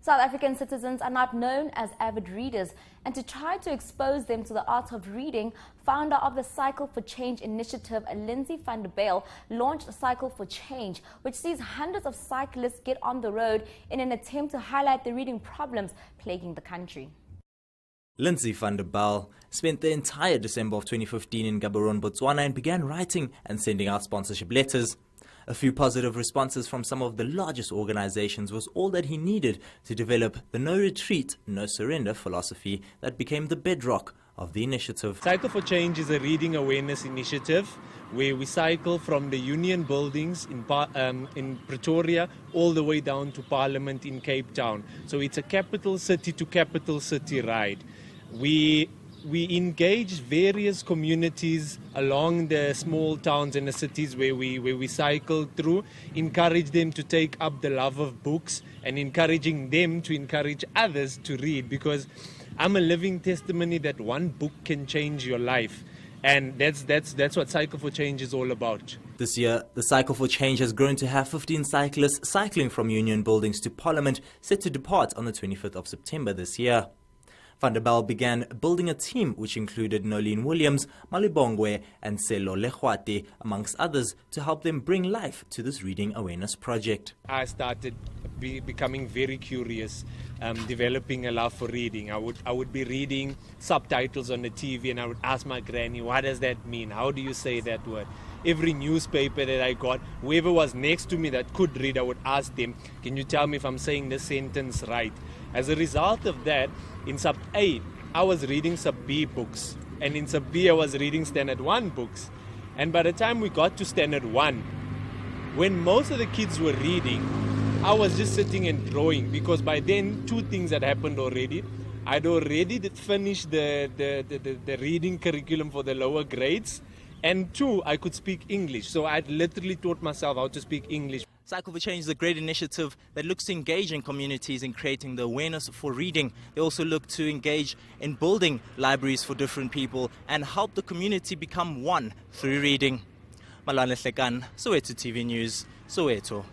South African citizens are not known as avid readers, and to try to expose them to the art of reading, founder of the Cycle for Change initiative, Lindsay van der Bijl, launched Cycle for Change, which sees hundreds of cyclists get on the road in an attempt to highlight the reading problems plaguing the country. Lindsay van der Bijl spent the entire December of 2015 in Gaborone, Botswana, and began writing and sending out sponsorship letters. A few positive responses from some of the largest organizations was all that he needed to develop the no retreat, no surrender philosophy that became the bedrock of the initiative. Cycle for Change is a reading awareness initiative where we cycle from the Union buildings in Pretoria all the way down to Parliament in Cape Town. So it's a capital city to capital city ride. We engage various communities along the small towns and the cities where we cycle through, encourage them to take up the love of books and encouraging them to encourage others to read, because I'm a living testimony that one book can change your life. And that's what Cycle for Change is all about. This year, the Cycle for Change has grown to have 15 cyclists cycling from Union buildings to Parliament, set to depart on the 25th of September this year. Van der Bijl began building a team which included Nolene Williams, Malibongwe and Selo Hlekane, amongst others, to help them bring life to this reading awareness project. I started becoming very curious, developing a love for reading. I would be reading subtitles on the TV and I would ask my granny, what does that mean? How do you say that word? Every newspaper that I got, whoever was next to me that could read, I would ask them, can you tell me if I'm saying the sentence right? As a result of that, in Sub A, I was reading Sub B books, and in Sub B, I was reading Standard 1 books. And by the time we got to Standard 1, when most of the kids were reading, I was just sitting and drawing, because by then, two things had happened already. I'd already finished the reading curriculum for the lower grades, and two, I could speak English. So I'd literally taught myself how to speak English. Cycle for Change is a great initiative that looks to engage in communities in creating the awareness for reading. They also look to engage in building libraries for different people and help the community become one through reading. Malwandla, Hlekane, Soweto TV News, Soweto.